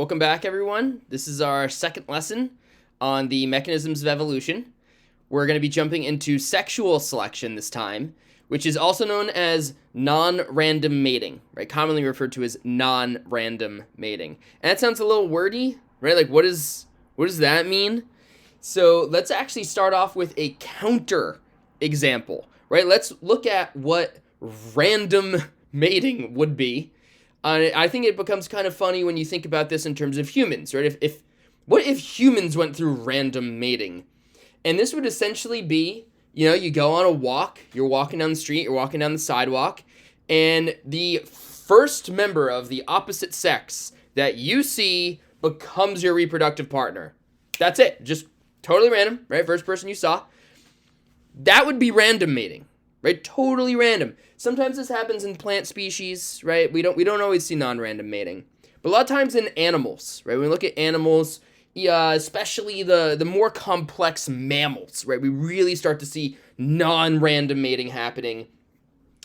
Welcome back, everyone. This is our second lesson on the mechanisms of evolution. We're going to be jumping into sexual selection this time, which is also known as non-random mating, right? Commonly referred to as non-random mating. And that sounds a little wordy, right? Like, what does that mean? So let's actually start off with a counter example, right? Let's look at what random mating would be. I think it becomes kind of funny when you think about this in terms of humans, right? What if humans went through random mating? And this would essentially be, you go on a walk, you're walking down the street, you're walking down the sidewalk, and the first member of the opposite sex that you see becomes your reproductive partner. That's it. Just totally random, right? First person you saw. That would be random mating, right? Totally random. Sometimes this happens in plant species, right? We don't always see non-random mating. But a lot of times in animals, right? When we look at animals, especially the more complex mammals, right? We really start to see non-random mating happening.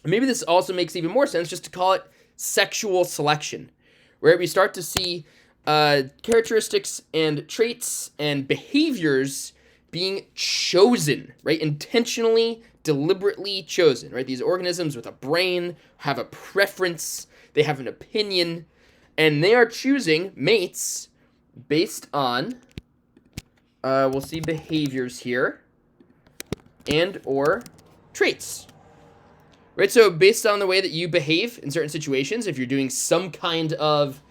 Maybe this also makes even more sense just to call it sexual selection, right? We start to see characteristics and traits and behaviors being chosen, right? Intentionally, deliberately chosen, right? These organisms with a brain have a preference, they have an opinion, and they are choosing mates based on, we'll see behaviors here, and or traits, right? So based on the way that you behave in certain situations, if you're doing some kind of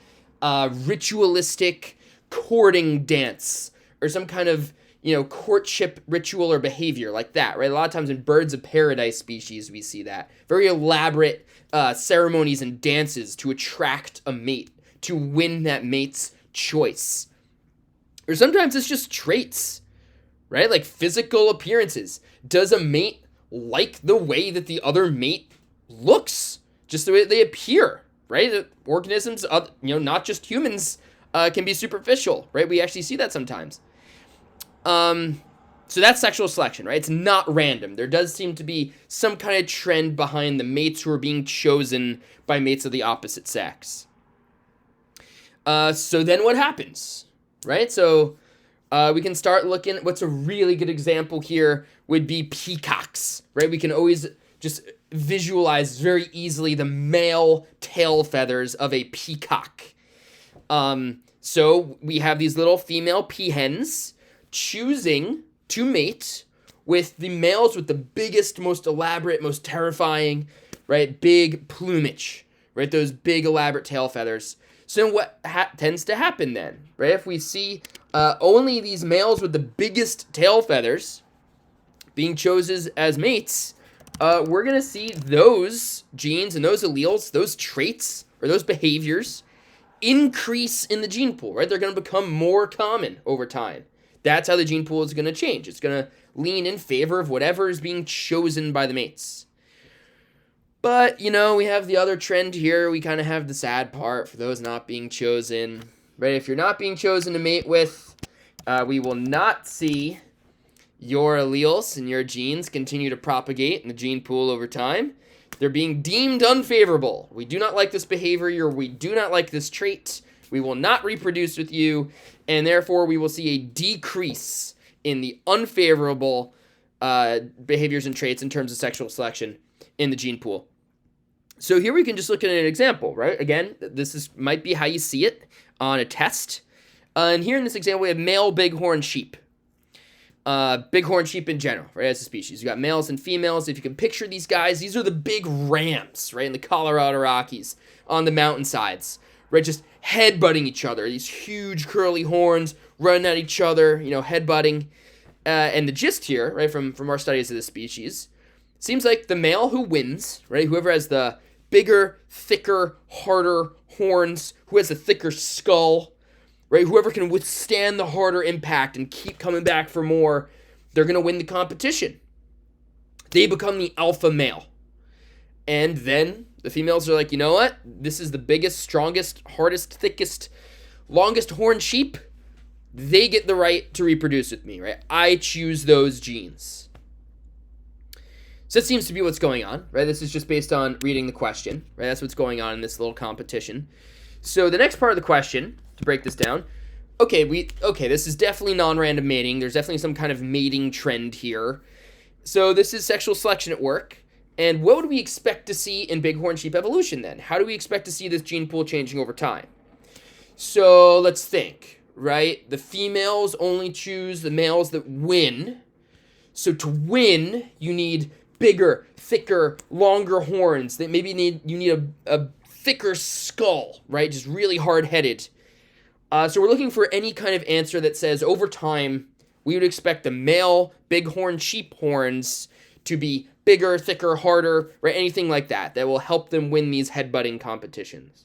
ritualistic courting dance or some kind of courtship ritual or behavior like that, right? A lot of times in birds of paradise species, we see that. Very elaborate ceremonies and dances to attract a mate, to win that mate's choice. Or sometimes it's just traits, right? Like physical appearances. Does a mate like the way that the other mate looks? Just the way that they appear, right? Organisms, not just humans, can be superficial, right? We actually see that sometimes. So that's sexual selection, right? It's not random. There does seem to be some kind of trend behind the mates who are being chosen by mates of the opposite sex. So then what happens, right? So, we can start looking, what's a really good example here would be peacocks, right? We can always just visualize very easily the male tail feathers of a peacock. So we have these little female peahens choosing to mate with the males with the biggest, most elaborate, most terrifying, right, big plumage, right, those big elaborate tail feathers. So what tends to happen then, right, if we see only these males with the biggest tail feathers being chosen as mates, we're going to see those genes and those alleles, those traits or those behaviors increase in the gene pool, right? They're going to become more common over time. That's how the gene pool is going to change. It's going to lean in favor of whatever is being chosen by the mates. But, we have the other trend here. We kind of have the sad part for those not being chosen, right? If you're not being chosen to mate with, we will not see your alleles and your genes continue to propagate in the gene pool over time. They're being deemed unfavorable. We do not like this behavior, or we do not like this trait. We will not reproduce with you, and therefore we will see a decrease in the unfavorable behaviors and traits in terms of sexual selection in the gene pool. So here we can just look at an example, right? Again, might be how you see it on a test. And here in this example, we have male bighorn sheep. Bighorn sheep in general, right, as a species. You got males and females. If you can picture these guys, these are the big rams, right, in the Colorado Rockies on the mountainsides, right, just headbutting each other. These huge curly horns running at each other, headbutting. And the gist here, right, from our studies of this species, seems like the male who wins, right, whoever has the bigger, thicker, harder horns, who has a thicker skull, right, whoever can withstand the harder impact and keep coming back for more, they're going to win the competition. They become the alpha male. And then the females are like, you know what? This is the biggest, strongest, hardest, thickest, longest horned sheep. They get the right to reproduce with me, right? I choose those genes. So that seems to be what's going on, right? This is just based on reading the question, right? That's what's going on in this little competition. So the next part of the question to break this down. Okay, this is definitely non-random mating. There's definitely some kind of mating trend here. So this is sexual selection at work. And what would we expect to see in bighorn sheep evolution then? How do we expect to see this gene pool changing over time? So let's think, right? The females only choose the males that win. So to win, you need bigger, thicker, longer horns. That maybe you need a thicker skull, right? Just really hard-headed. So we're looking for any kind of answer that says over time we would expect the male bighorn sheep horns to be bigger, thicker, harder, right? Anything like that will help them win these headbutting competitions.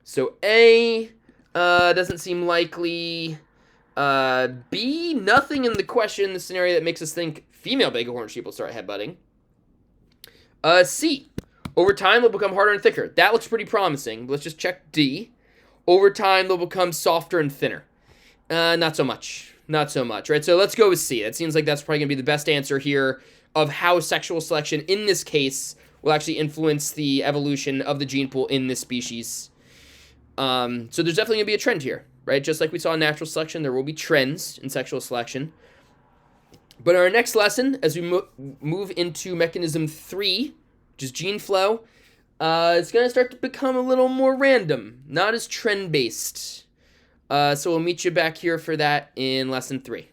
So A doesn't seem likely. B, nothing in the question, the scenario that makes us think female bighorn sheep will start headbutting. C, over time they'll become harder and thicker. That looks pretty promising. Let's just check D. Over time they'll become softer and thinner. Not so much, right? So let's go with C. That seems like that's probably going to be the best answer here of how sexual selection in this case will actually influence the evolution of the gene pool in this species. So there's definitely going to be a trend here, right? Just like we saw in natural selection, there will be trends in sexual selection. But our next lesson, as we move into mechanism 3, which is gene flow, it's going to start to become a little more random, not as trend-based. So we'll meet you back here for that in lesson 3.